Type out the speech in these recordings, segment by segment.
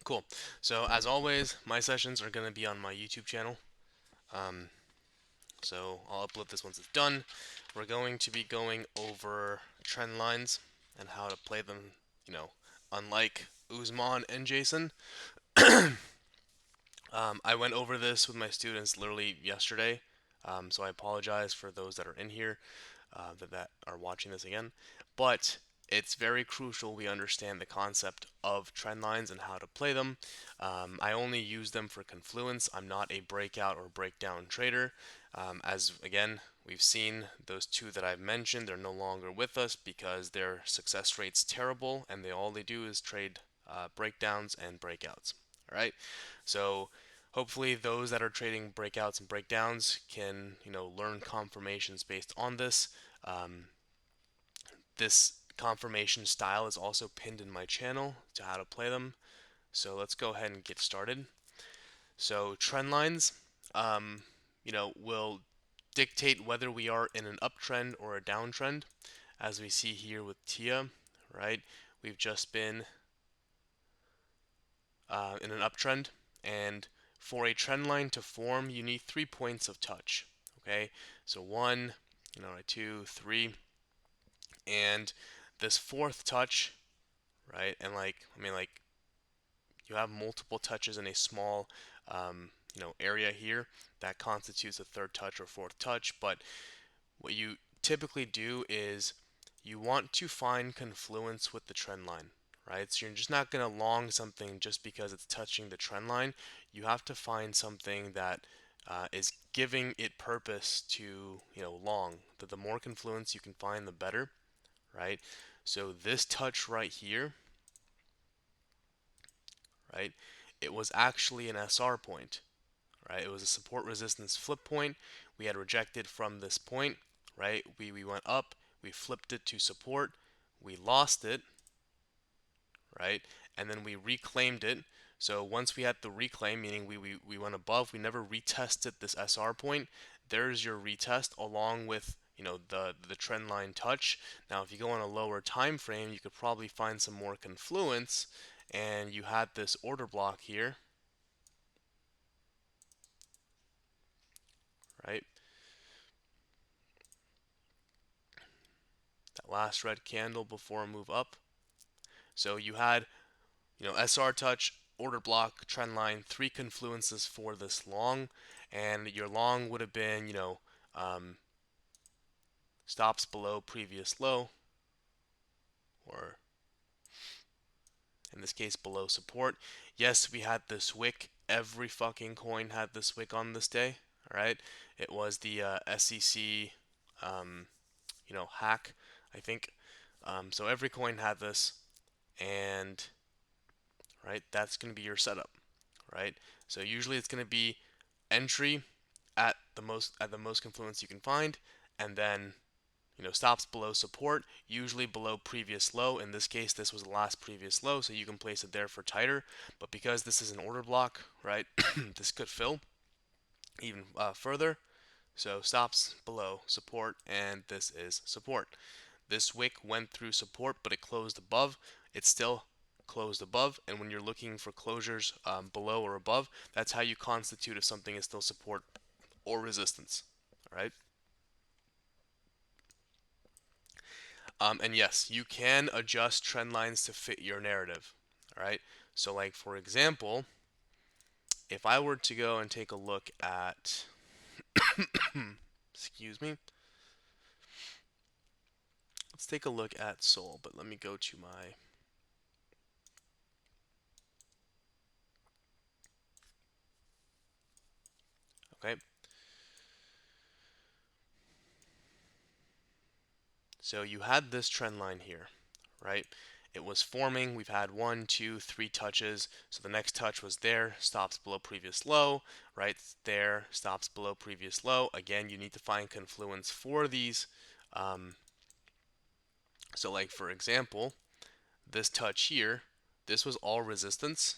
Cool. So as always, my sessions are going to be on my YouTube channel. Um, so I'll upload this once it's done. We're going to be going over trend lines and how to play them, you know, unlike Usman and Jason. I went over this with my students literally yesterday, so I apologize for those that are in here that are watching this again. But it's very crucial we understand the concept of trend lines and how to play them. I only use them for confluence. I'm not a breakout or breakdown trader. As again, we've seen those two that I've mentioned, they're no longer with us because their success rate's terrible and all they do is trade breakdowns and breakouts. All right, so hopefully those that are trading breakouts and breakdowns can learn confirmations based on this. um, this confirmation style is also pinned in my channel to how to play them, so let's go ahead and get started. So trend lines will dictate whether we are in an uptrend or a downtrend, as we see here with TIA, right? We've just been in an uptrend, and for a trend line to form, you need 3 points of touch. Okay, so one, two, three, and this fourth touch, right? And like you have multiple touches in a small, area here that constitutes a third touch or fourth touch. But what you typically do is you want to find confluence with the trend line, right? So you're just not going to long something just because it's touching the trend line. You have to find something that is giving it purpose to, long. The more confluence you can find, the better, right? So this touch right here, right? It was actually an SR point, right? It was a support resistance flip point. We had rejected from this point, right? We went up, we flipped it to support, we lost it, right? And then we reclaimed it. So once we had the reclaim, meaning we went above, we never retested this SR point. There's your retest along with the trend line touch. Now if you go on a lower time frame, you could probably find some more confluence, and you had this order block here, right? That last red candle before a move up. So you had, SR touch, order block, trend line, three confluences for this long, and your long would have been, um, stops below previous low, or in this case below support. Yes, we had this wick. Every fucking coin had this wick on this day. All right, it was the SEC, um, hack, I think. So every coin had this, and right, that's going to be your setup, right? So usually it's going to be entry at the most confluence you can find, and then stops below support, usually below previous low. In this case, this was the last previous low, so you can place it there for tighter. But because this is an order block, right, this could fill even further. So stops below support, and this is support. This wick went through support, but it closed above. It's still closed above, and when you're looking for closures below or above, that's how you constitute if something is still support or resistance. All right. And yes, you can adjust trend lines to fit your narrative. All right. So, like for example, if I were to go and take a look at, excuse me, let's take a look at Sol. But let me go to my, okay. So you had this trend line here, right? It was forming. We've had one, two, three touches. So the next touch was there, stops below previous low, right there, stops below previous low. Again, you need to find confluence for these. Um, so, like for example, this touch here, this was all resistance.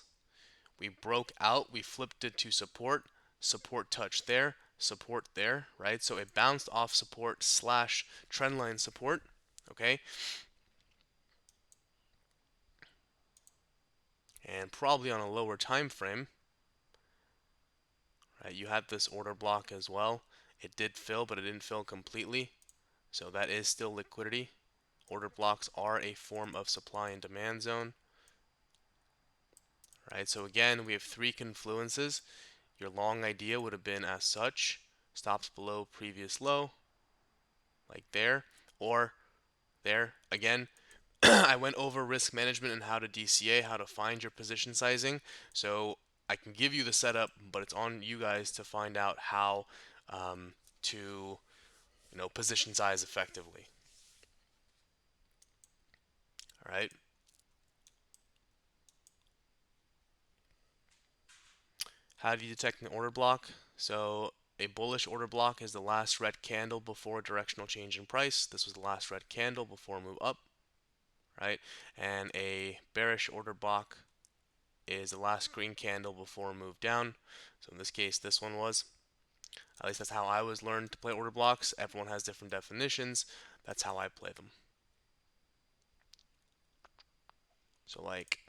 We broke out, we flipped it to support, support touch there, support there, right? So it bounced off support slash trendline support, okay? and probably on a lower time frame, right? You had this order block as well. It did fill, but it didn't fill completely. So that is still liquidity. Order blocks are a form of supply and demand zone, right? So again, we have three confluences. Your long idea would have been as such, stops below previous low, like there, or there. Again, I went over risk management and how to DCA, how to find your position sizing. So I can give you the setup, but it's on you guys to find out how to position size effectively. All right. How do you detect an order block? So a bullish order block is the last red candle before a directional change in price. This was the last red candle before a move up, right? And a bearish order block is the last green candle before a move down. So in this case, this one was. At least that's how I was learned to play order blocks. Everyone has different definitions. That's how I play them. So like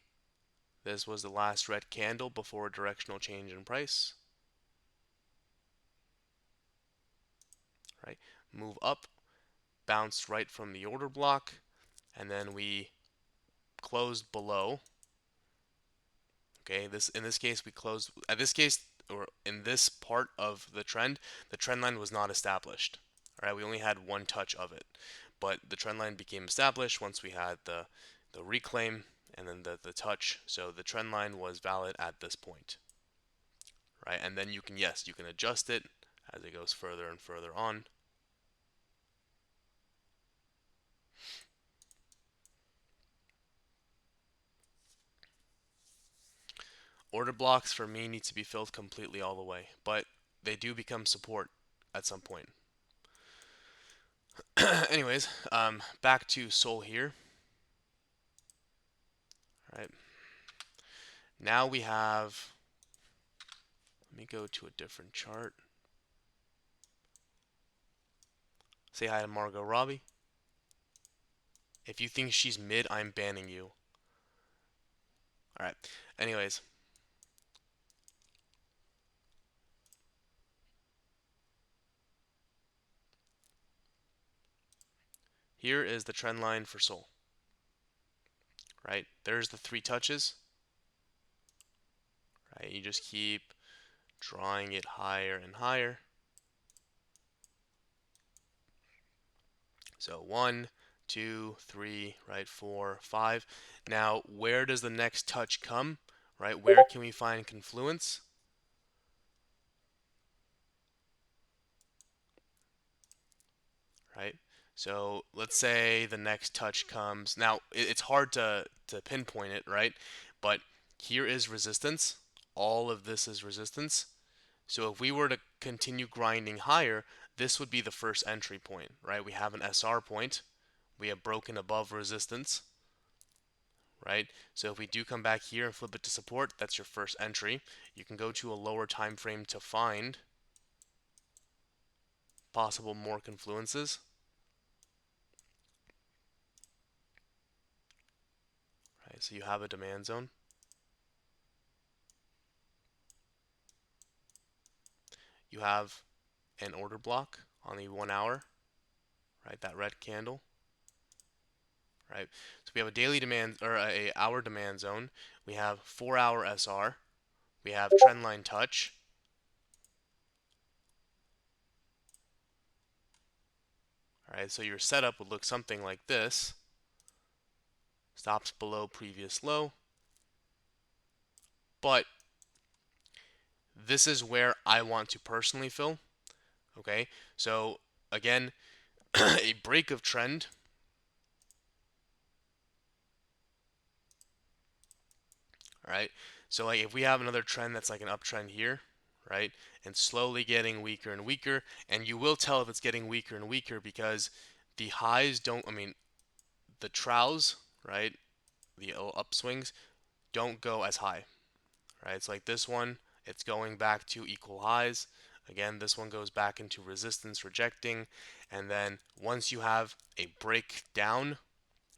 this was the last red candle before a directional change in price, right? Move up, bounced right from the order block, and then we closed below. Okay, in this case we closed at this case or in this part of the trend line was not established. All right, we only had one touch of it, but the trend line became established once we had the reclaim and then the touch. So the trend line was valid at this point, right? And then you can yes, you can adjust it as it goes further and further on. Order blocks for me need to be filled completely all the way, but they do become support at some point. Anyways, back to Sol here. All right. Now we have. Let me go to a different chart. Say hi to Margot Robbie. If you think she's mid, I'm banning you. All right. Anyways, here is the trend line for Sol. Right. There's the three touches. Right. You just keep drawing it higher and higher. So 1, 2, 3, right, 4, 5. Now, where does the next touch come? Right, where can we find confluence? Right. So let's say the next touch comes. Now, it's hard to pinpoint it, right? But here is resistance. All of this is resistance. So if we were to continue grinding higher, this would be the first entry point, right? We have an SR point. We have broken above resistance, right? So if we do come back here and flip it to support, that's your first entry. You can go to a lower time frame to find possible more confluences. Right? So you have a demand zone. You have an order block on the 1 hour, right? That red candle, right? So we have a daily demand or a hour demand zone. We have 4-hour SR. We have trendline touch. All right, so your setup would look something like this. Stops below previous low. But this is where I want to personally fill. Okay, so again, a break of trend. All right, so like if we have another trend that's like an uptrend here, right, and slowly getting weaker and weaker, and you will tell if it's getting weaker and weaker because the highs don't, I mean, the troughs, right, the upswings don't go as high, right? It's like this one, it's going back to equal highs. Again, this one goes back into resistance rejecting, and then once you have a breakdown,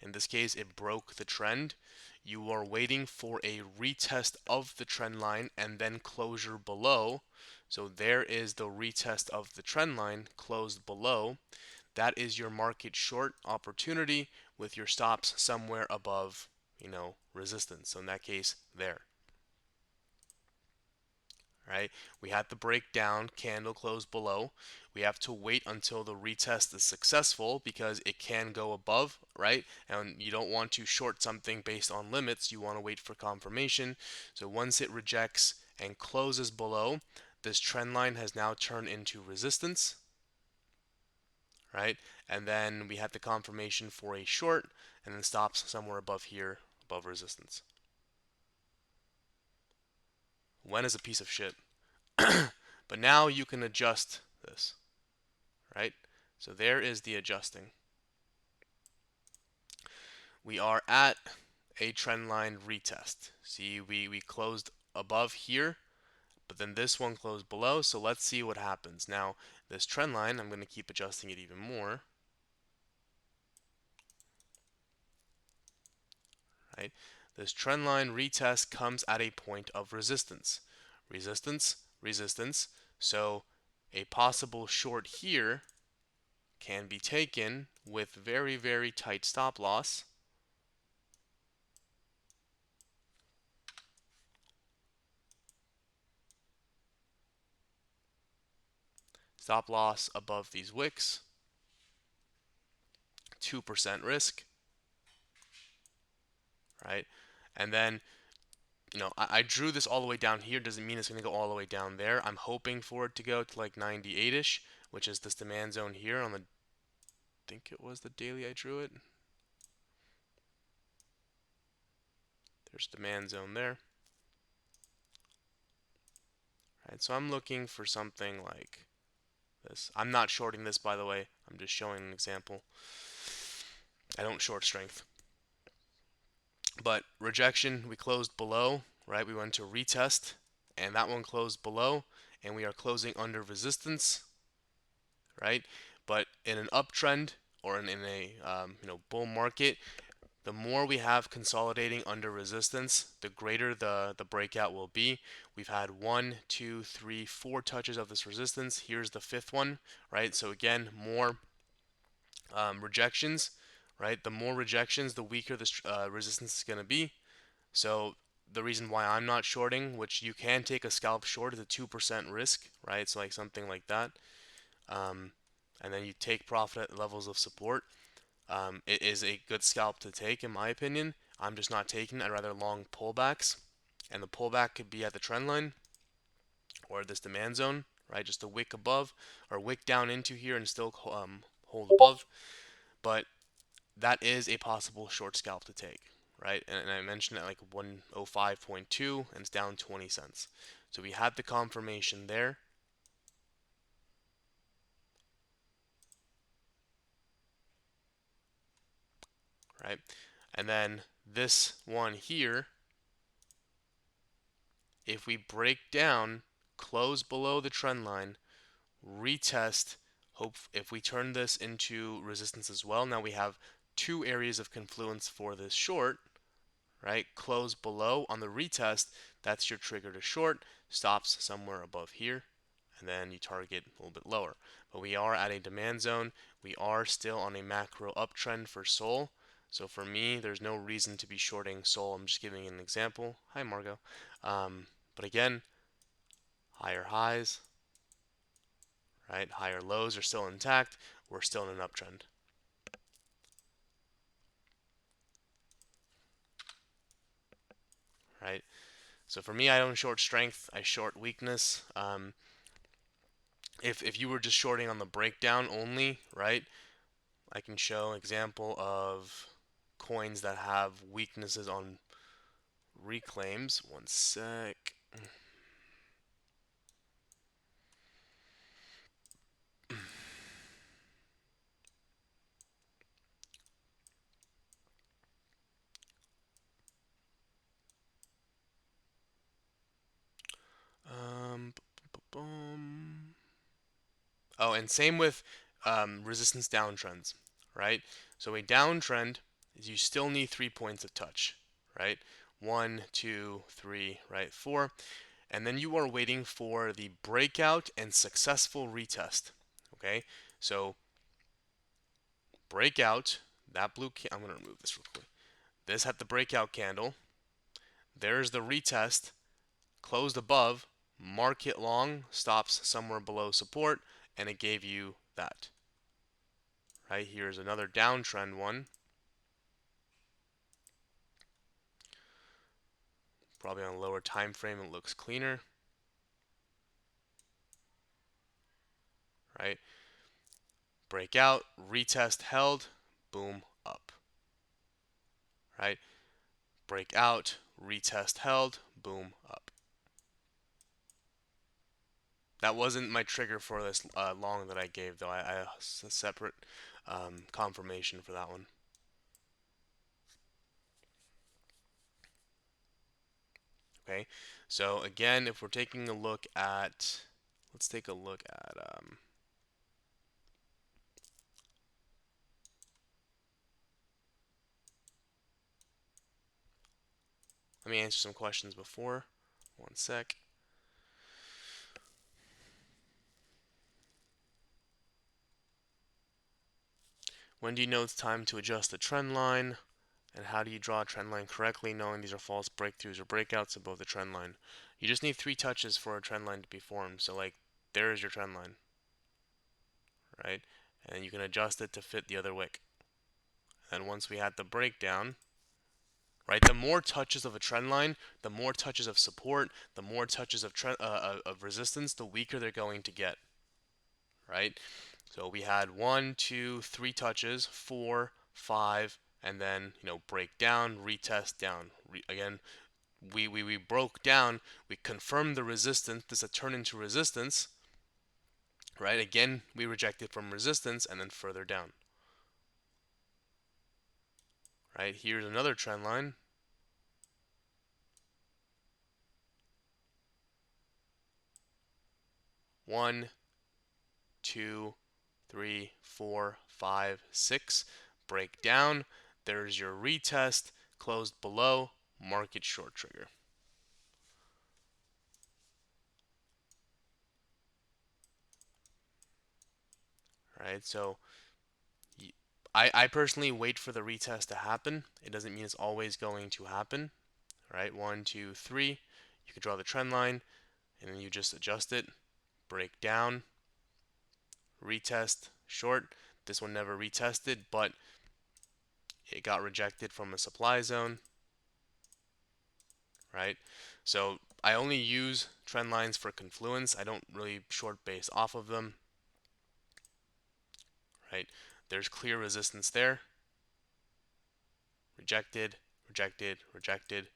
in this case, it broke the trend, You are waiting for a retest of the trend line and then closure below. So there is the retest of the trend line closed below. That is your market short opportunity with your stops somewhere above, resistance. So in that case, there. Right? We had the breakdown, candle close below. We have to wait until the retest is successful because it can go above, right? And you don't want to short something based on limits. You want to wait for confirmation. So once it rejects and closes below, this trend line has now turned into resistance, right? And then we had the confirmation for a short and then stops somewhere above here, above resistance. When is a piece of shit. But now you can adjust this, right? So there is the adjusting. We are at a trend line retest. See, we closed above here, but then this one closed below. So let's see what happens. Now, this trend line, I'm going to keep adjusting it even more, right? This trend line retest comes at a point of resistance. Resistance, resistance. So a possible short here can be taken with very, very tight stop loss. Stop loss above these wicks, 2% risk, right? And then, I drew this all the way down here. Doesn't mean it's going to go all the way down there. I'm hoping for it to go to like 98-ish, which is this demand zone here on the, I think it was the daily I drew it. There's demand zone there. Right, so I'm looking for something like this. I'm not shorting this, by the way. I'm just showing an example. I don't short strength. But rejection, we closed below, right? We went to retest, and that one closed below, and we are closing under resistance, right? But in an uptrend or in a bull market, the more we have consolidating under resistance, the greater the breakout will be. We've had 1, 2, 3, 4 touches of this resistance. Here's the fifth one, right? So again, more rejections, right? The more rejections, the weaker this resistance is going to be. So the reason why I'm not shorting, which you can take a scalp short, is a 2% risk, right? So like something like that. Um, and then you take profit at levels of support. It is a good scalp to take, in my opinion. I'm just not taking it. I'd rather long pullbacks. And the pullback could be at the trend line or this demand zone, right? Just a wick above or wick down into here and still hold above. But that is a possible short scalp to take, right? And I mentioned at like 105.2 and it's down 20 cents. So we had the confirmation there, right? And then this one here, if we break down, close below the trend line, retest, hope if we turn this into resistance as well, now we have two areas of confluence for this short, right? Close below on the retest, that's your trigger to short, stops somewhere above here, and then you target a little bit lower. But we are at a demand zone. We are still on a macro uptrend for Sol. So for me, there's no reason to be shorting Sol. I'm just giving an example. Hi, Margot. But again, higher highs, right? Higher lows are still intact. We're still in an uptrend. Right? So for me, I don't short strength. I short weakness. If you were just shorting on the breakdown only, right? I can show an example of coins that have weaknesses on reclaims. One sec. Um, oh, and same with resistance downtrends, right? So a downtrend is you still need 3 points of touch, right? One, two, three, right? Four. And then you are waiting for the breakout and successful retest. Okay, so breakout, that blue, I'm going to remove this real quick. This had the breakout candle. There's the retest, closed above, market long, stops somewhere below support, and it gave you that. Right, here's another downtrend one. Probably on a lower time frame, it looks cleaner. Right, breakout, retest held, boom, up. Right, breakout, retest held, boom, up. That wasn't my trigger for this long that I gave, though. I a separate confirmation for that one. Okay, so again, if we're taking a look at, let's take a look at, let me answer some questions before. One sec. When do you know it's time to adjust the trend line? And how do you draw a trend line correctly, knowing these are false breakthroughs or breakouts above the trend line? You just need 3 touches for a trend line to be formed. So like, there's your trend line, right? And you can adjust it to fit the other wick. And once we had the breakdown, right, the more touches of a trend line, the more touches of support, the more touches of resistance, the weaker they're going to get, right? So we had 1, 2, 3 touches, 4, 5, and then break down, retest down. Again, we broke down, we confirmed the resistance. This had turned into resistance, right? Again, we rejected from resistance and then further down, right? Here's another trend line. One, two, three, four, five, six. Break down. There's your retest. Closed below. Market short trigger. Right. So I personally wait for the retest to happen. It doesn't mean it's always going to happen. Right. One, two, three. You can draw the trend line, and then you just adjust it. Break down. Retest short. This one never retested, but it got rejected from a supply zone, right? So I only use trend lines for confluence. I don't really short base off of them, right? There's clear resistance there. Rejected, rejected, rejected.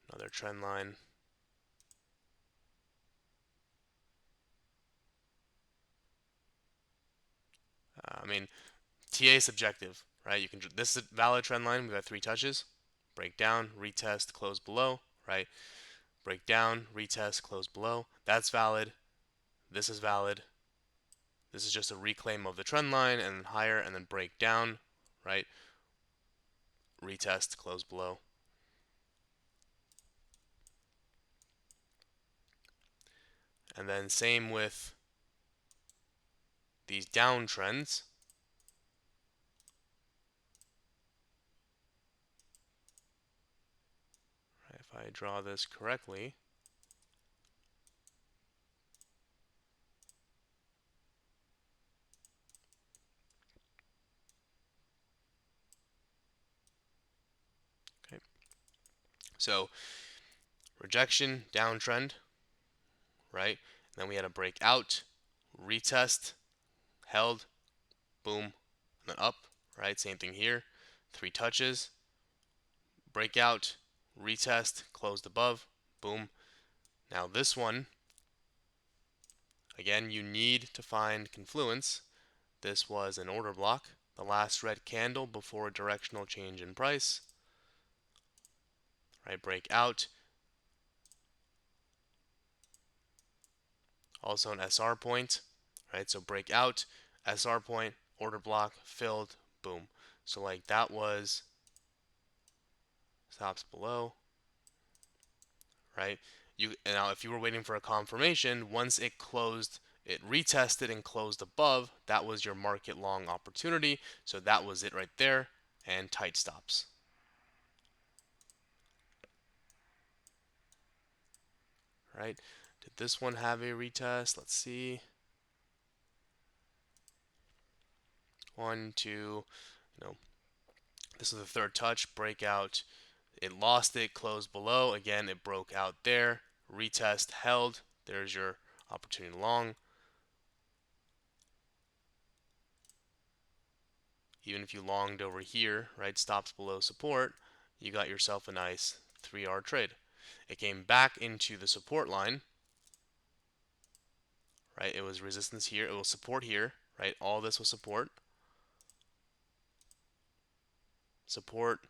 Another trend line. I mean, TA is subjective, right? You can. This is a valid trend line. We've got 3 touches. Break down, retest, close below, right? Break down, retest, close below. That's valid. This is valid. This is just a reclaim of the trend line and then higher and then break down, right? Retest, close below. And then same with these downtrends. If I draw this correctly, okay. So rejection, downtrend, right? And then we had a breakout, retest, held, boom, and then up, right? Same thing here. 3 touches, breakout, retest, closed above, boom. Now this one, again, you need to find confluence. This was an order block, the last red candle before a directional change in price, right? Breakout, also an SR point, right? So breakout, SR point, order block, filled, boom. So like that was stops below, right? You now if you were waiting for a confirmation, once it closed, it retested and closed above, that was your market long opportunity. So that was it right there, and tight stops, right? Did this one have a retest? Let's see. One, two, you know, this is the third touch, breakout. It lost it, closed below. Again, it broke out there. Retest held. There's your opportunity long. Even if you longed over here, right, stops below support, you got yourself a nice 3-hour trade. It came back into the support line, right? It was resistance here, it was support here, right? All this was support, support,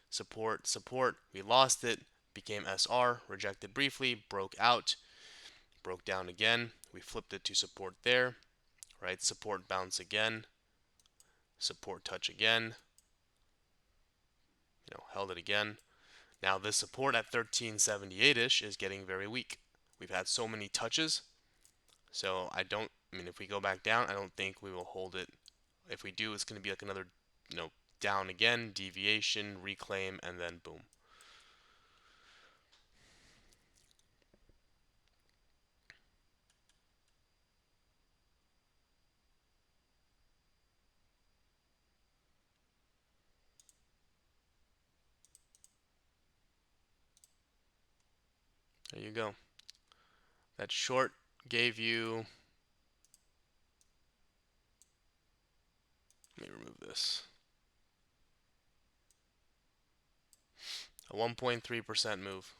support, support. We lost it, became SR, rejected briefly, broke out, broke down again. We flipped it to support there, right? Support bounce again, support touch again, held it again. Now this support at 1378-ish is getting very weak. We've had so many touches, so I mean, if we go back down, I don't think we will hold it. If we do, it's going to be like another, down again, deviation, reclaim, and then boom. There you go. That short gave you, let me remove this, a 1.3% move,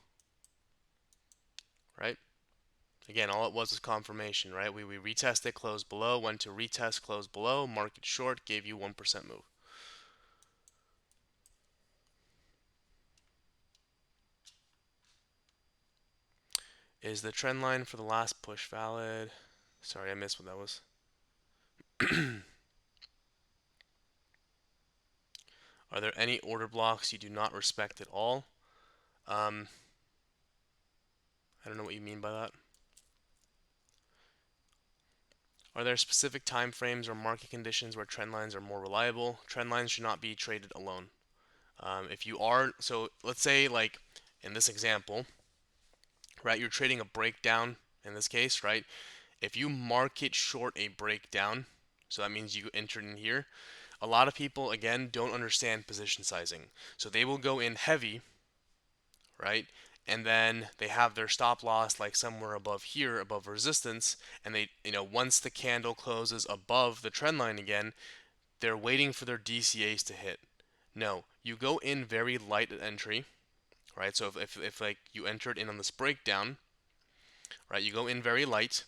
right? Again, all it was confirmation, right? We retested, closed below, went to retest, closed below, market short, gave you 1% move. Is the trend line for the last push valid? Sorry, I missed what that was. Are there any order blocks you do not respect at all? I don't know what you mean by that. Are there specific time frames or market conditions where trend lines are more reliable? Trend lines should not be traded alone. If you are, so let's say like in this example, right, you're trading a breakdown in this case, right? If you market short a breakdown, so that means you entered in here, a lot of people again don't understand position sizing. So they will go in heavy, right? And then they have their stop loss like somewhere above here, above resistance, and they, once the candle closes above the trend line again, they're waiting for their DCAs to hit. No, you go in very light at entry, right? So if like you entered in on this breakdown, right, you go in very light,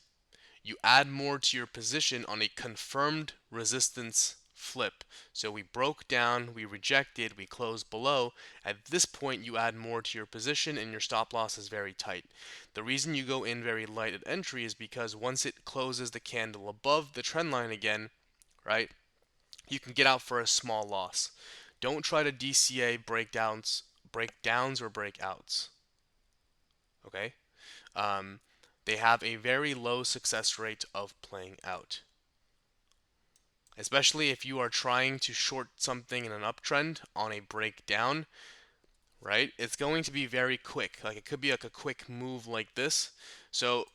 you add more to your position on a confirmed resistance flip. So we broke down, we rejected, we closed below. At this point, you add more to your position and your stop loss is very tight. The reason you go in very light at entry is because once it closes the candle above the trend line again, right, you can get out for a small loss. Don't try to DCA breakdowns or breakouts. Okay? Um, they have a very low success rate of playing out. Especially if you are trying to short something in an uptrend on a breakdown, right? It's going to be very quick. Like it could be like a quick move like this. So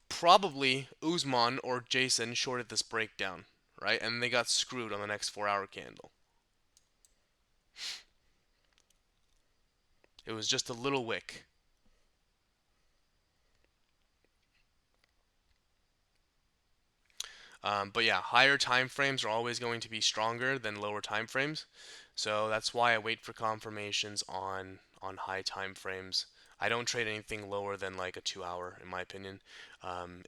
probably Usman or Jason shorted this breakdown, right? And they got screwed on the next 4-hour candle. It was just a little wick. But yeah, higher time frames are always going to be stronger than lower time frames. So that's why I wait for confirmations on high time frames. I don't trade anything lower than like a 2 hour, in my opinion.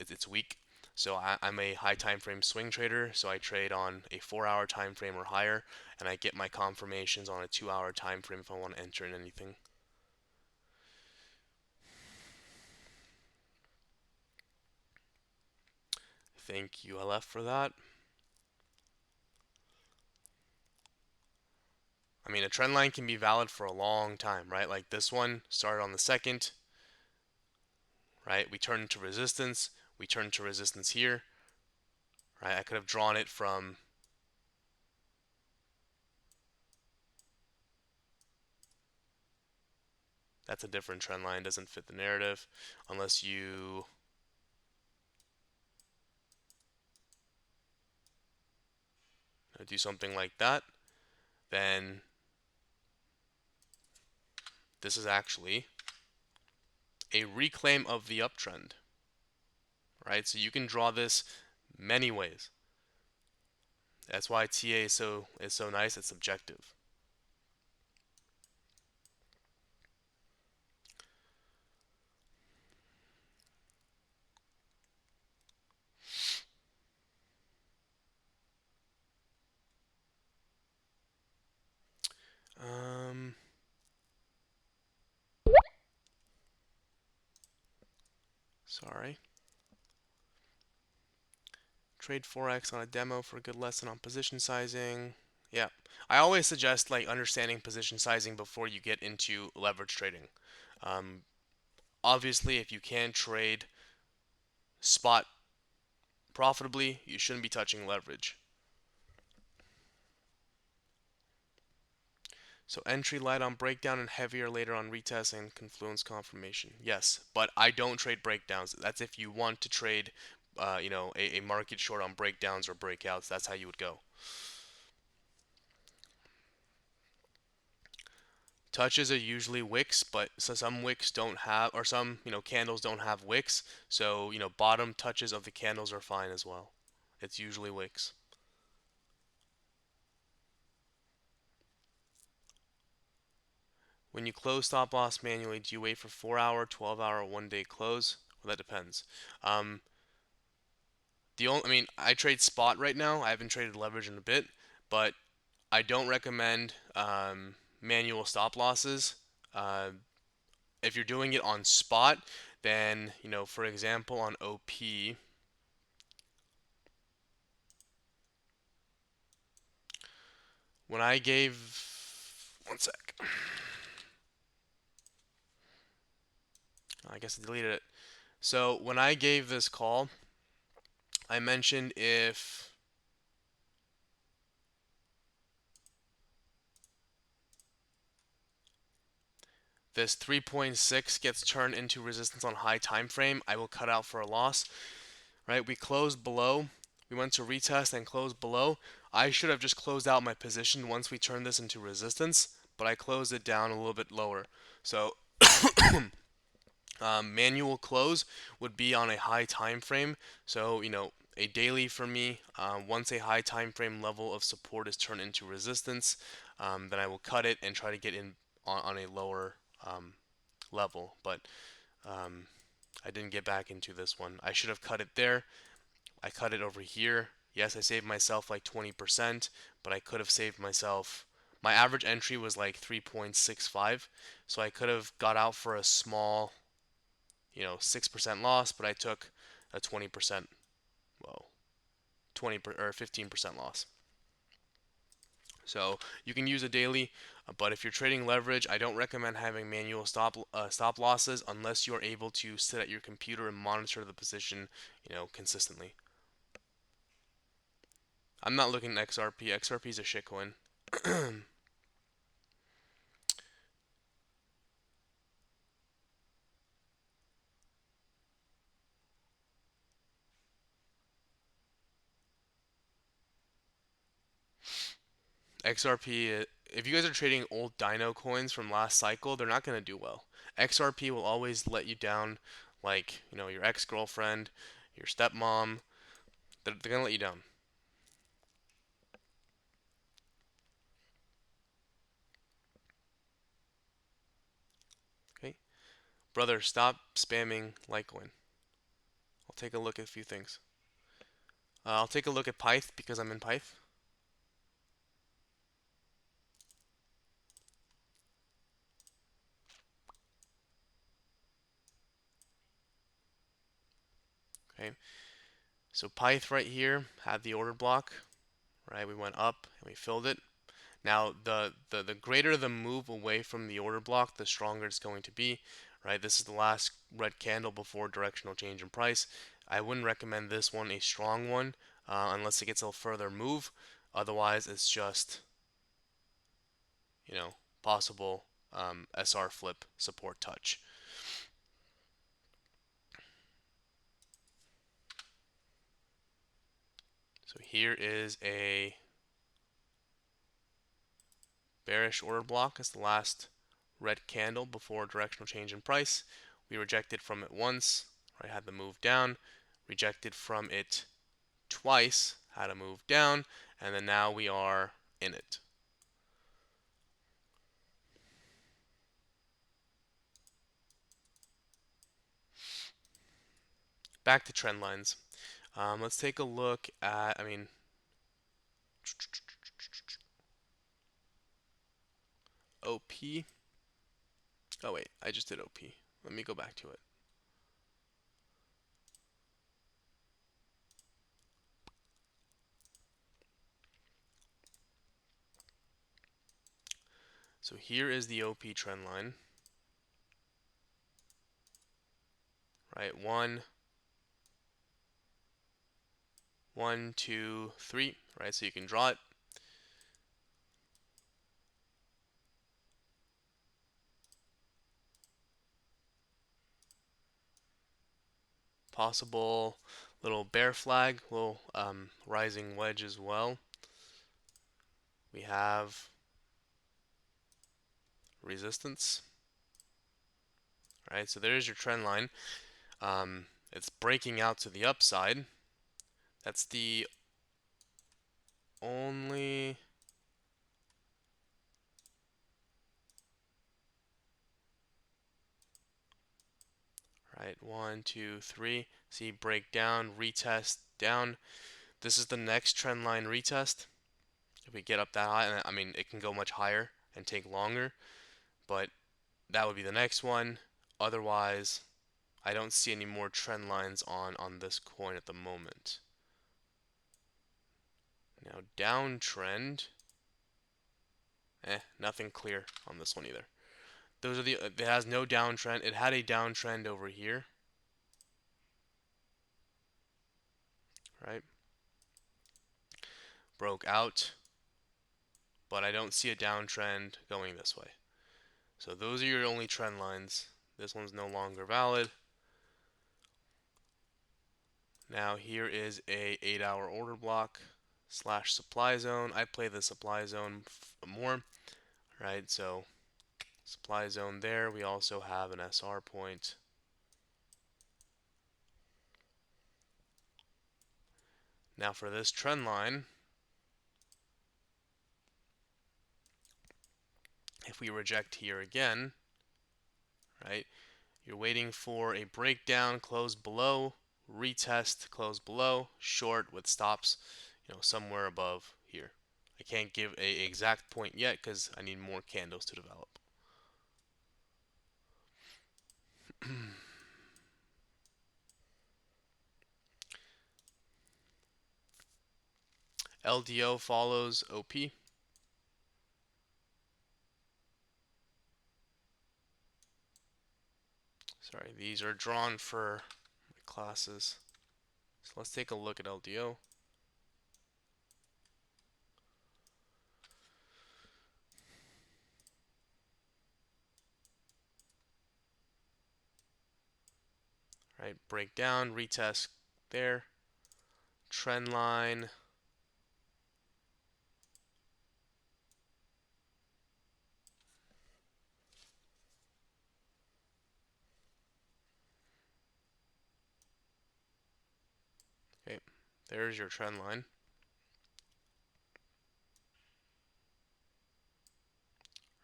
It's weak. So I'm a high time frame swing trader. So I trade on a 4-hour time frame or higher, and I get my confirmations on a 2-hour time frame if I want to enter in anything. Thank you, LF, for that. I mean, a trend line can be valid for a long time, right? Like this one started on the second, right? We turned into resistance. We turned to resistance here, right? I could have drawn it from. That's a different trend line. Doesn't fit the narrative, unless you do something like that. Then this is actually a reclaim of the uptrend, right? So you can draw this many ways. That's why TA is so nice. It's subjective. Um, Sorry. Trade Forex on a demo for a good lesson on position sizing. Yeah, I always suggest like understanding position sizing before you get into leverage trading. Um, Obviously, if you can trade spot profitably, you shouldn't be touching leverage. So entry light on breakdown and heavier later on retest and confluence confirmation. Yes, but I don't trade breakdowns. That's if you want to trade, a market short on breakdowns or breakouts. That's how you would go. Touches are usually wicks, but so some wicks don't have, or some candles don't have wicks. So bottom touches of the candles are fine as well. It's usually wicks. When you close stop loss manually, do you wait for 4 hour, 12 hour, 1 day close? Well, that depends. Um, I mean, I trade spot right now. I haven't traded leverage in a bit, but I don't recommend manual stop losses. Uh, if you're doing it on spot, then for example, on OP, when I gave one sec, I guess I deleted it. So when I gave this call, I mentioned if this 3.6 gets turned into resistance on high time frame, I will cut out for a loss. Right? We closed below. We went to retest and closed below. I should have just closed out my position once we turned this into resistance, but I closed it down a little bit lower. So manual close would be on a high time frame. So a daily for me. Once a high time frame level of support is turned into resistance, then I will cut it and try to get in on a lower level. But um, I didn't get back into this one. I should have cut it there. I cut it over here. Yes, I saved myself like 20%, but I could have saved myself. My average entry was like 3.65, so I could have got out for a small, 6% loss, but I took a 20%, well, 20 or 15% loss. So you can use a daily, but if you're trading leverage, I don't recommend having manual stop losses unless you're able to sit at your computer and monitor the position, consistently. I'm not looking at XRP. XRP is a shitcoin. XRP, if you guys are trading old Dino coins from last cycle, they're not going to do well. XRP will always let you down, like, your ex girlfriend, your stepmom. They're going to let you down. Okay? Brother, stop spamming Litecoin. I'll take a look at a few things. I'll take a look at Pyth because I'm in Pyth. Okay? So Pyth right here had the order block, right? We went up and we filled it. Now, the greater the move away from the order block, the stronger it's going to be, right? This is the last red candle before directional change in price. I wouldn't recommend this one a strong one unless it gets a further move. Otherwise, it's just, you know, possible SR flip support touch. So here is a bearish order block as the last red candle before directional change in price. We rejected from it once, right? Had the move down, rejected from it twice, had a move down, and then now we are in it. Back to trend lines. Let's take a look at, OP. Oh wait, I just did OP. Let me go back to it. So here is the OP trend line, right? One, two, three, right? So you can draw it. Possible little bear flag, little rising wedge as well. We have resistance, right? So there's your trend line. It's breaking out to the upside. That's the only, right? One, two, three. See, break down, retest, down. This is the next trend line retest. If we get up that high, and I mean, it can go much higher and take longer, but that would be the next one. Otherwise, I don't see any more trend lines on this coin at the moment. Now downtrend, nothing clear on this one either. Those are the it has no downtrend. It had a downtrend over here, right? Broke out, but I don't see a downtrend going this way. So those are your only trend lines. This one's no longer valid. Now here is a 8-hour order block slash supply zone. I play the supply zone more, right? So supply zone there. We also have an SR point. Now for this trend line, if we reject here again, right? You're waiting for a breakdown, close below, retest, close below, short with stops, somewhere above here. I can't give a exact point yet because I need more candles to develop. LDO follows OP. Sorry, these are drawn for my classes. So let's take a look at LDO. Right, breakdown, retest there. Trend line. Okay, there's your trend line.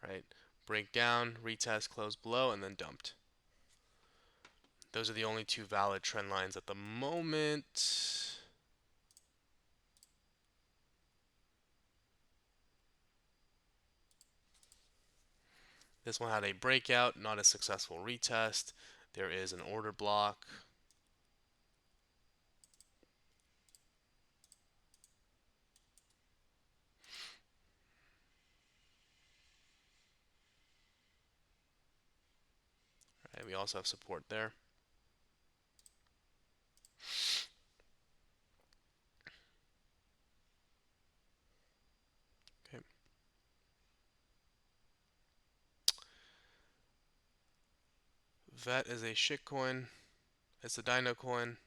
Right, breakdown, retest, close below, and then dumped. Those are the only two valid trend lines at the moment. This one had a breakout, not a successful retest. There is an order block. Okay, we also have support there. Okay. Vet is a shitcoin. It's a Dino coin.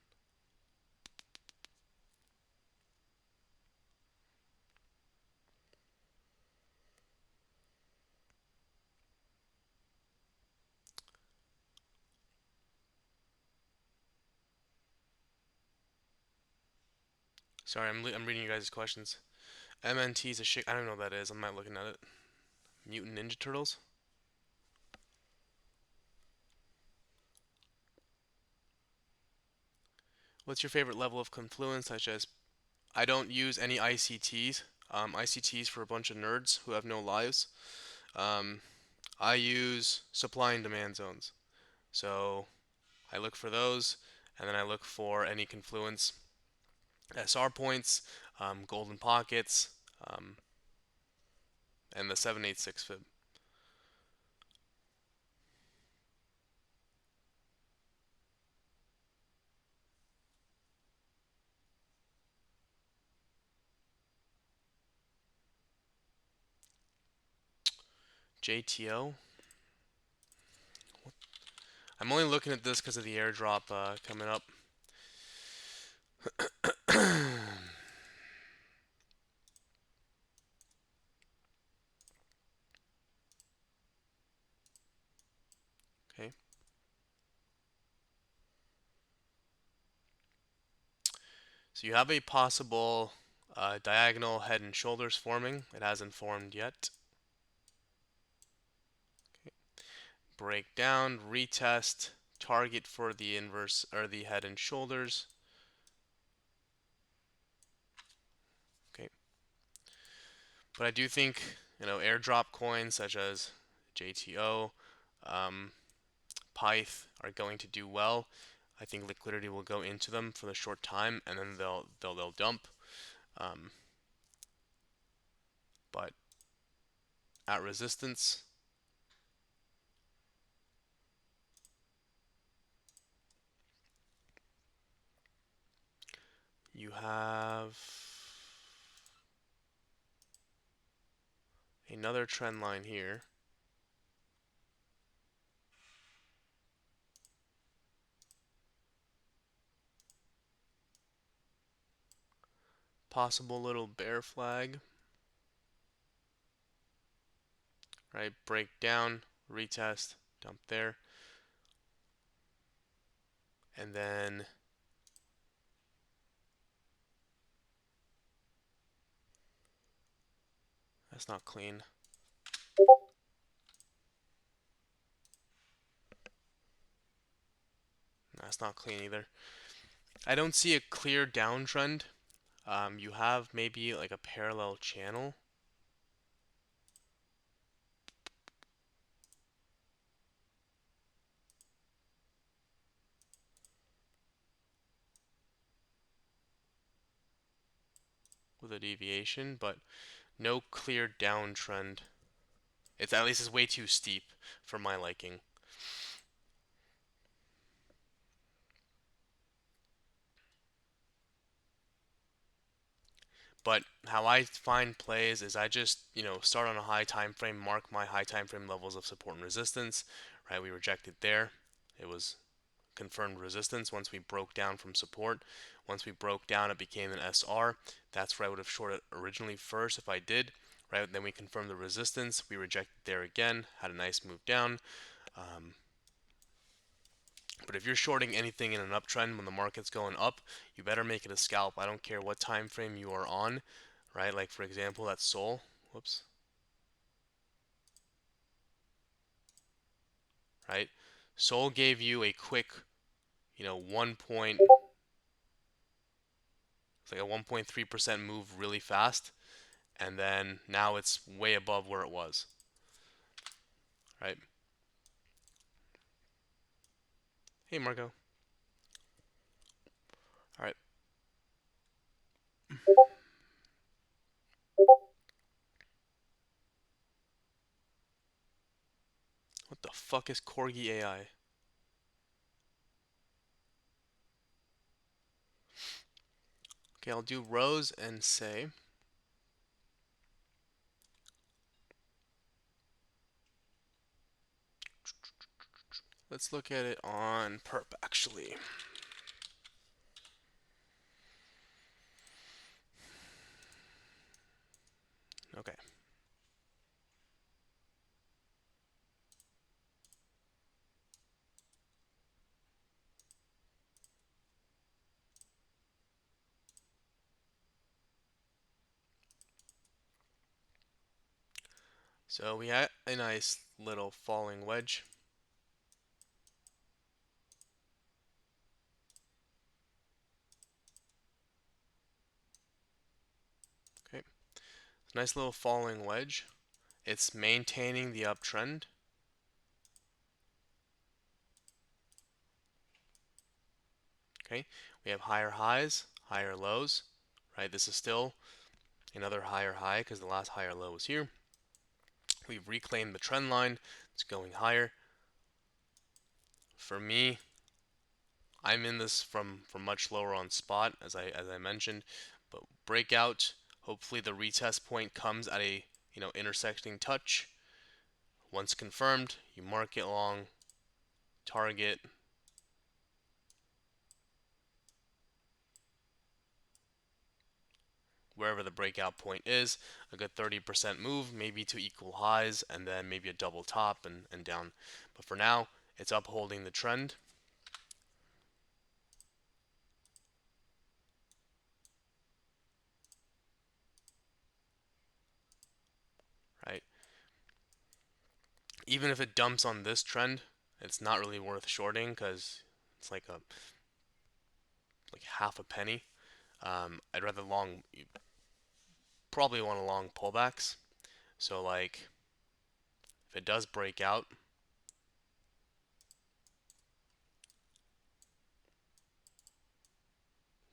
Sorry, I'm reading you guys' questions. MNT is a shit. I don't know what that is. I'm not looking at it. Mutant Ninja Turtles. What's your favorite level of confluence? Such as, I don't use any ICTs. ICTs for a bunch of nerds who have no lives. Um, I use supply and demand zones. So I look for those, and then I look for any confluence SR points, golden pockets, um, and the 786 fib. JTO. I'm only looking at this because of the airdrop coming up. Okay. So you have a possible diagonal head and shoulders forming. It hasn't formed yet. Okay. Break down, retest, target for the inverse or the head and shoulders. Okay. But I do think, airdrop coins such as JTO, um, Pyth are going to do well. I think liquidity will go into them for the short time, and then they'll dump. Um, but at resistance, you have another trend line here. Possible little bear flag, right? Break down, retest, dump there, and then that's not clean. That's not clean either. I don't see a clear downtrend. You have maybe like a parallel channel. With a deviation, but no clear downtrend. It's at least it's way too steep for my liking. But how I find plays is I just, start on a high time frame, mark my high time frame levels of support and resistance, right? We rejected there. It was confirmed resistance once we broke down from support. Once we broke down, it became an SR. That's where I would have shorted originally first if I did, right? Then we confirmed the resistance. We rejected there again, had a nice move down. Um, but if you're shorting anything in an uptrend when the market's going up, you better make it a scalp. I don't care what time frame you are on, right? Like for example, that Sol. Whoops. Right? Sol gave you a quick, 1 point, it's like a 1.3% move really fast, and then now it's way above where it was, right? Hey, Marco. All right. What the fuck is Corgi AI? Okay, I'll do rows and say, let's look at it on perp actually. Okay. So we had a nice little falling wedge. Okay. Nice little falling wedge. It's maintaining the uptrend. Okay. We have higher highs, higher lows, right? This is still another higher high because the last higher low was here. We've reclaimed the trend line. It's going higher. For me, I'm in this from much lower on spot as I mentioned, but breakout. Hopefully the retest point comes at a intersecting touch. Once confirmed, you mark it long, target wherever the breakout point is, a good 30% move, maybe to equal highs, and then maybe a double top and down. But for now, it's upholding the trend. Right? Even if it dumps on this trend, it's not really worth shorting because it's like half a penny. I'd rather long. You probably want to long pullbacks. So like, if it does break out,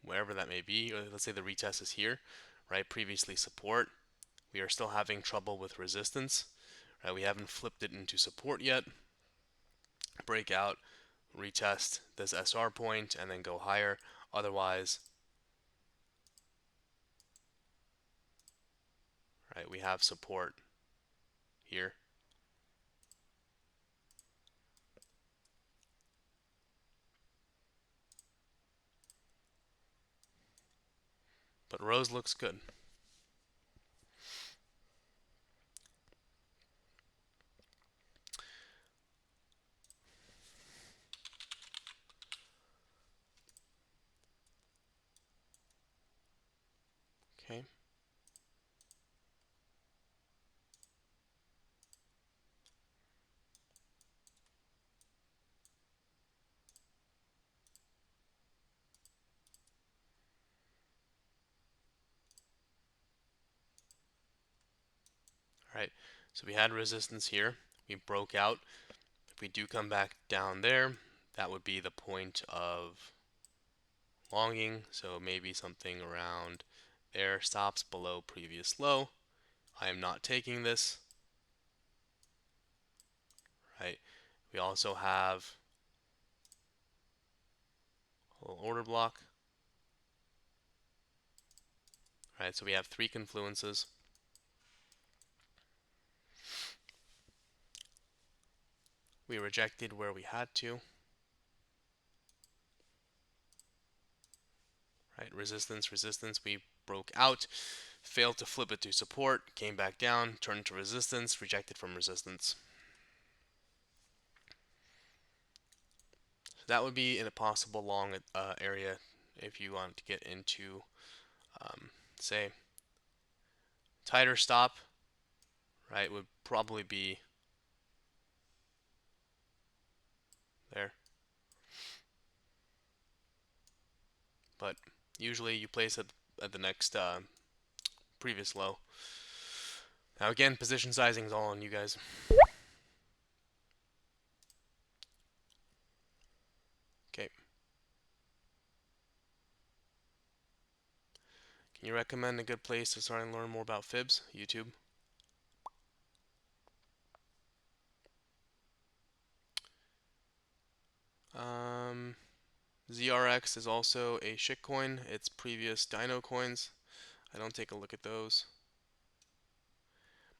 wherever that may be, or let's say the retest is here, right? Previously support, we are still having trouble with resistance. Right? We haven't flipped it into support yet. Breakout, retest this SR point, and then go higher. Otherwise, right, we have support here. But Rose looks good. Okay. All right. So we had resistance here. We broke out. If we do come back down there, that would be the point of longing. So maybe something around there, stops below previous low. I am not taking this. Right. We also have a little order block. Right. So we have three confluences. We rejected where we had to. Right. Resistance, resistance. We broke out, failed to flip it to support, came back down, turned to resistance, rejected from resistance. So that would be in a possible long area if you want to get into, say, tighter stop, right, would probably be there. But usually you place it at the next previous low. Now again, position sizing is all on you guys. Okay. Can you recommend a good place to start and learn more about fibs? YouTube. Um, ZRX is also a shitcoin. It's previous Dino coins. I don't take a look at those.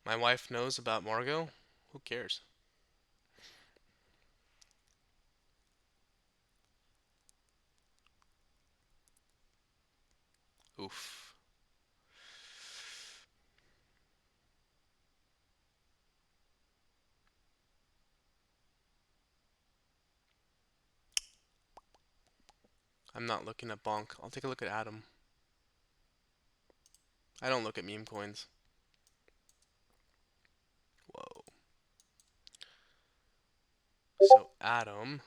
My wife knows about Margot. Who cares? Oof. I'm not looking at Bonk. I'll take a look at Atom. I don't look at meme coins. Whoa. So Atom.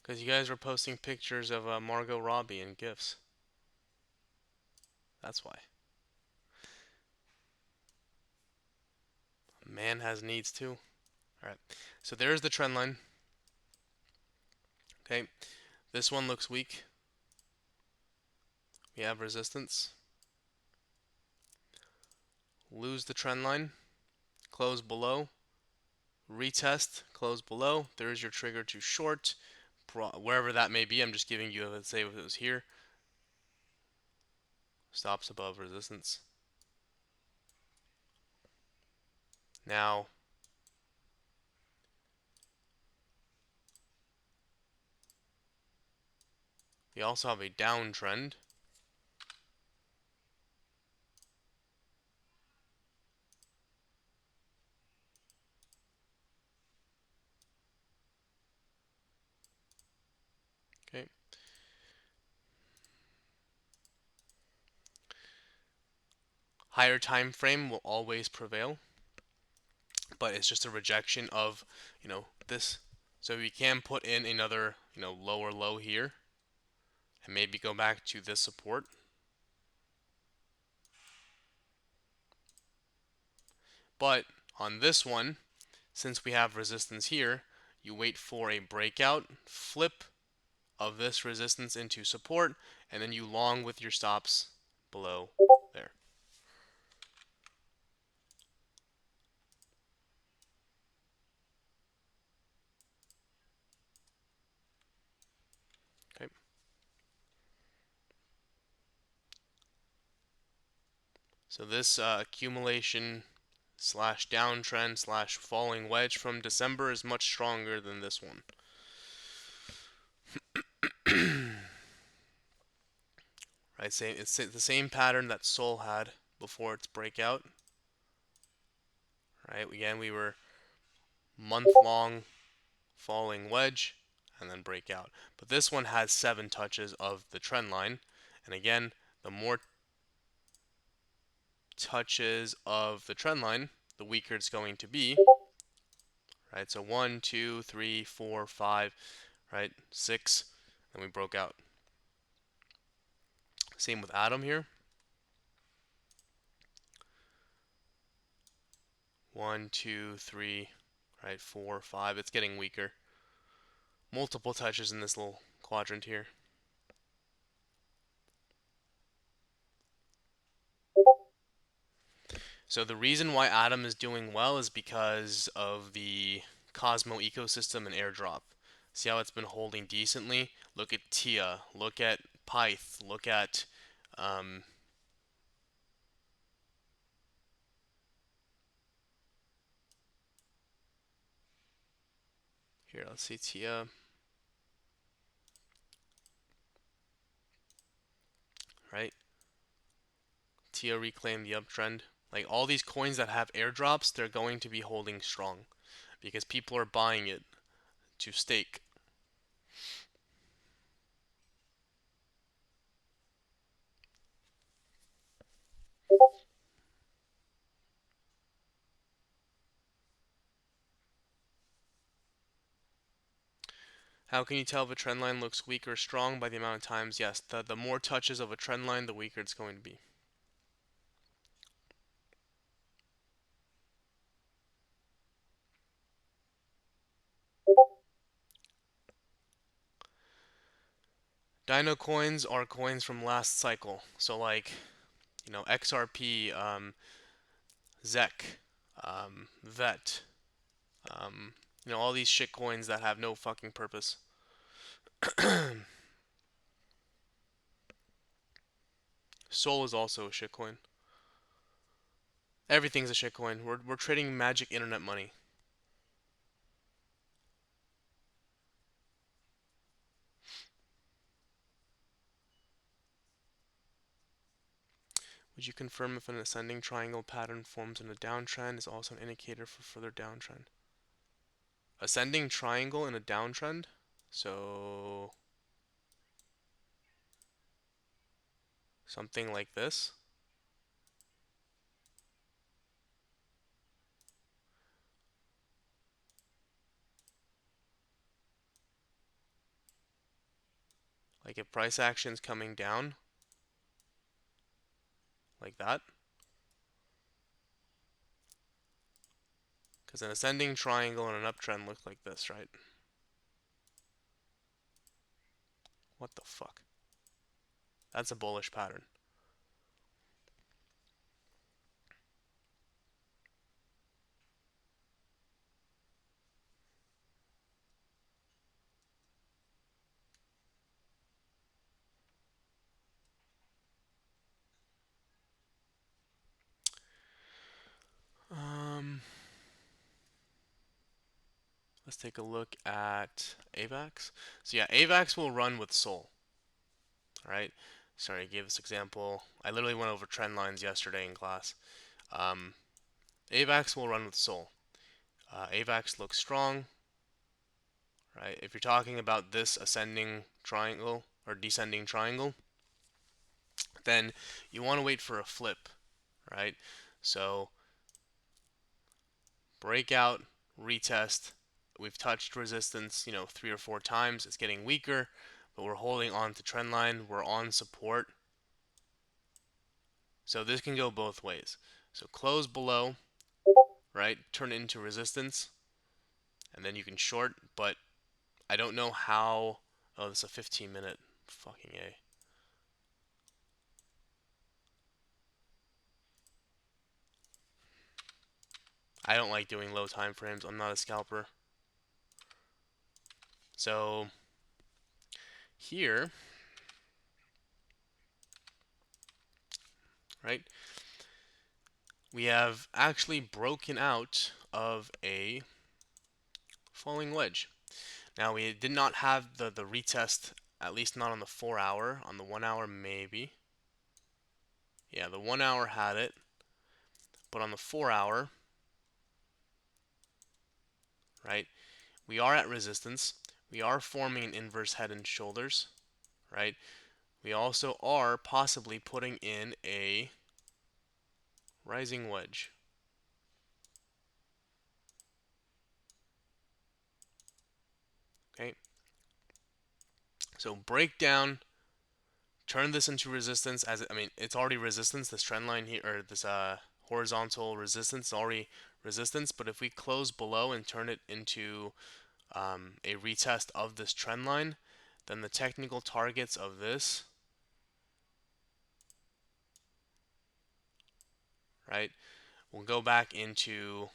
Because you guys were posting pictures of Margot Robbie and GIFs. That's why. Man has needs too. Alright. So there's the trend line. Okay. This one looks weak. We have resistance. Lose the trend line. Close below. Retest. Close below. There's your trigger to short. Wherever that may be. I'm just giving you, let's say if it was here. Stops above resistance. Now, we also have a downtrend. Okay. Higher time frame will always prevail, but it's just a rejection of, this. So we can put in another, lower low here and maybe go back to this support. But on this one, since we have resistance here, you wait for a breakout, flip of this resistance into support, and then you long with your stops below there. Okay. So this accumulation slash downtrend slash falling wedge from December is much stronger than this one. Right, it's the same pattern that Sol had before its breakout. Right, again we were month long falling wedge and then breakout. But this one has 7 touches of the trend line, and again, the more touches of the trend line, the weaker it's going to be. Right, so 1, 2, 3, 4, 5, right, 6, and we broke out. Same with Atom here. 1, 2, 3, right, 4, 5. It's getting weaker. Multiple touches in this little quadrant here. So the reason why Atom is doing well is because of the Cosmo ecosystem and airdrop. See how it's been holding decently? Look at Tia, look at Pyth, look at um, here, let's see Tia. Right? Tia reclaimed the uptrend. Like all these coins that have airdrops, they're going to be holding strong because people are buying it to stake. How can you tell if a trend line looks weak or strong? By the amount of times? Yes, the more touches of a trend line, the weaker it's going to be. Dino coins are coins from last cycle. So like, XRP, ZEC, VET, all these shit coins that have no fucking purpose. Sol is also a shitcoin. Everything's a shitcoin. We're trading magic internet money. Would you confirm if an ascending triangle pattern forms in a downtrend is also an indicator for further downtrend? Ascending triangle in a downtrend? So something like this? Like if price action's coming down, like that? Because an ascending triangle and an uptrend look like this, right? What the fuck? That's a bullish pattern. Um, let's take a look at AVAX. So yeah, AVAX will run with Sol. All right. Sorry, I gave this example. I literally went over trend lines yesterday in class. Um, AVAX will run with Sol. AVAX looks strong, right? If you're talking about this ascending triangle or descending triangle, then you want to wait for a flip, right? So breakout, retest. We've touched resistance, 3 or 4 times. It's getting weaker, but we're holding on to trend line. We're on support. So this can go both ways. So close below, right? Turn it into resistance, and then you can short. But I don't know how. Oh, this is a 15-minute. Fucking A. I don't like doing low time frames. I'm not a scalper. So here, right, we have actually broken out of a falling wedge. Now we did not have the retest, at least not on the 4 hour. On the 1 hour, maybe. Yeah, the 1 hour had it, but on the 4 hour, right, we are at resistance. We are forming an inverse head and shoulders, right? We also are possibly putting in a rising wedge. Okay, so break down, turn this into resistance. It's already resistance. This trend line here, or this horizontal resistance, is already resistance. But if we close below and turn it into a retest of this trend line, then the technical targets of this, right, will go back into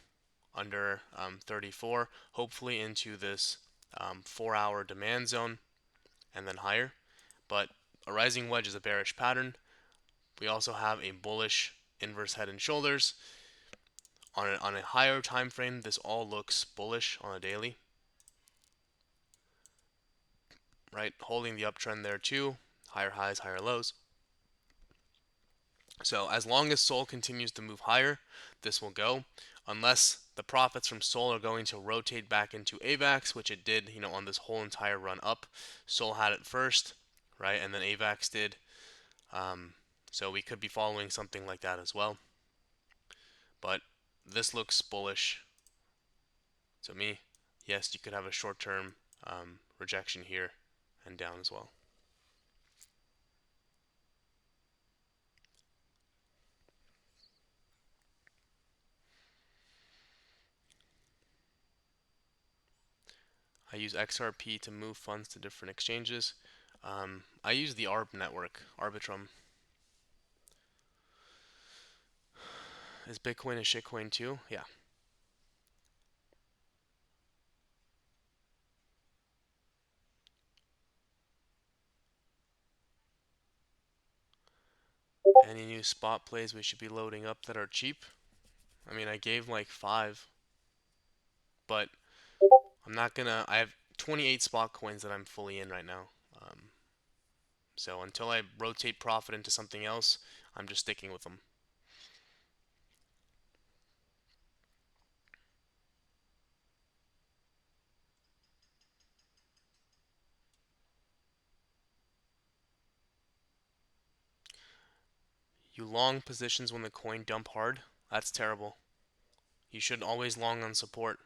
under 34, hopefully into this 4 hour demand zone and then higher. But a rising wedge is a bearish pattern. We also have a bullish inverse head and shoulders. On a higher time frame, this all looks bullish on a daily, right? Holding the uptrend there too. Higher highs, higher lows. So as long as Sol continues to move higher, this will go. Unless the profits from Sol are going to rotate back into AVAX, which it did, on this whole entire run up. Sol had it first, right? And then AVAX did. So we could be following something like that as well. But this looks bullish to me. Yes, you could have a short-term rejection here and down as well. I use XRP to move funds to different exchanges. I use the ARB network, Arbitrum. Is Bitcoin a shitcoin too? Yeah. Any new spot plays we should be loading up that are cheap? I mean, I gave like five, but I'm not gonna. I have 28 spot coins that I'm fully in right now. Um, so until I rotate profit into something else, I'm just sticking with them. You long positions when the coin dump hard? That's terrible. You should always long on support.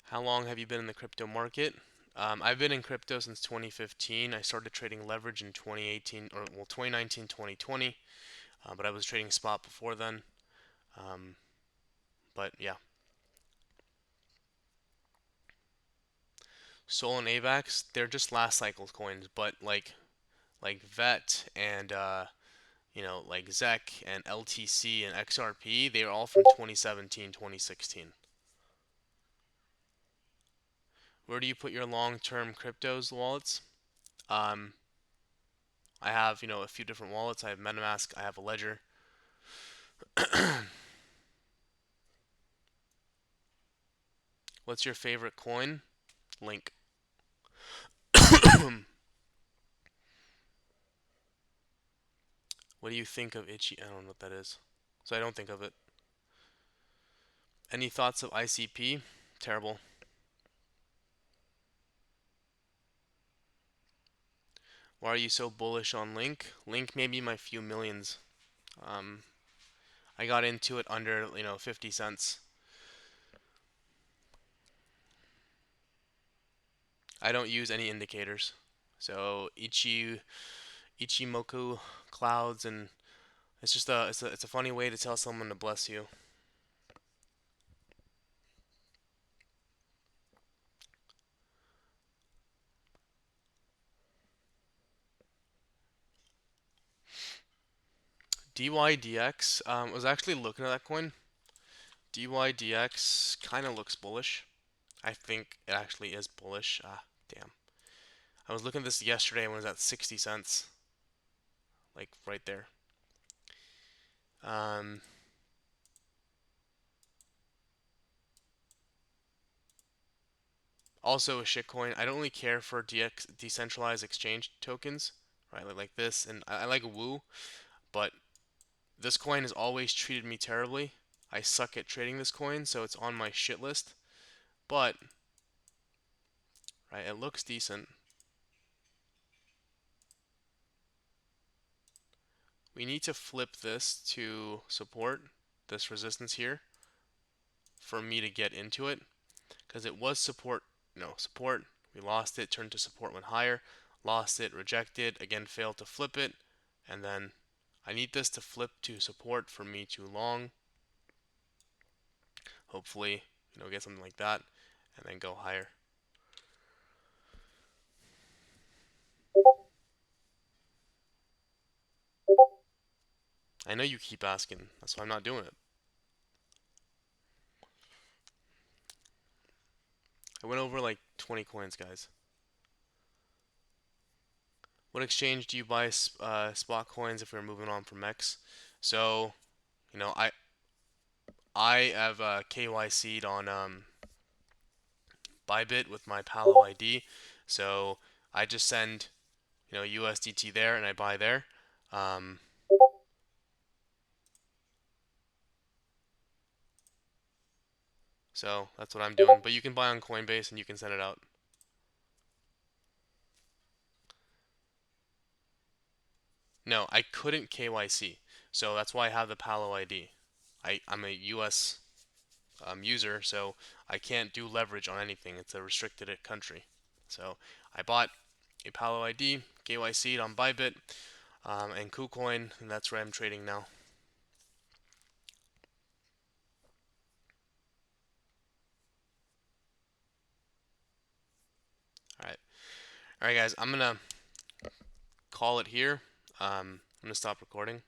How long have you been in the crypto market? I've been in crypto since 2015. I started trading leverage in 2018, or well, 2019, 2020, but I was trading spot before then. Um, but yeah, Sol and AVAX, they're just last cycle coins, but like VET and like ZEC and LTC and XRP, they are all from 2017, 2016. Where do you put your long-term cryptos wallets? Um, I have, a few different wallets. I have MetaMask, I have a Ledger. What's your favorite coin? Link. What do you think of Itchy? I don't know what that is. So I don't think of it. Any thoughts of ICP? Terrible. Why are you so bullish on Link? Link made me my few millions. Um, I got into it under, 50 cents. I don't use any indicators. So Ichimoku clouds, and it's a funny way to tell someone to bless you. DYDX, was actually looking at that coin. DYDX kind of looks bullish. I think it actually is bullish. Ah, damn. I was looking at this yesterday when it was at 60 cents, like right there. Um, Also a shitcoin. I don't really care for decentralized exchange tokens, right? Like this, and I like Woo, but this coin has always treated me terribly. I suck at trading this coin, so it's on my shit list. But right, it looks decent. We need to flip this to support, this resistance here, for me to get into it, because it was support, no, support. We lost it, turned to support, went higher, lost it, rejected, again failed to flip it, and then I need this to flip to support for me to long. Hopefully, get something like that, and then go higher. I know you keep asking, that's why I'm not doing it. I went over like 20 coins, guys. What exchange do you buy spot coins if we're moving on from X? So, you know, I have KYC'd on Bybit with my Palo ID. So I just send, USDT there and I buy there. Um, so that's what I'm doing. But you can buy on Coinbase and you can send it out. No, I couldn't KYC. So that's why I have the Palo ID. I'm a US user, so I can't do leverage on anything. It's a restricted country. So I bought a Palo ID, KYC'd on Bybit, and KuCoin, and that's where I'm trading now. All right, all right, guys. I'm gonna call it here. I'm gonna stop recording.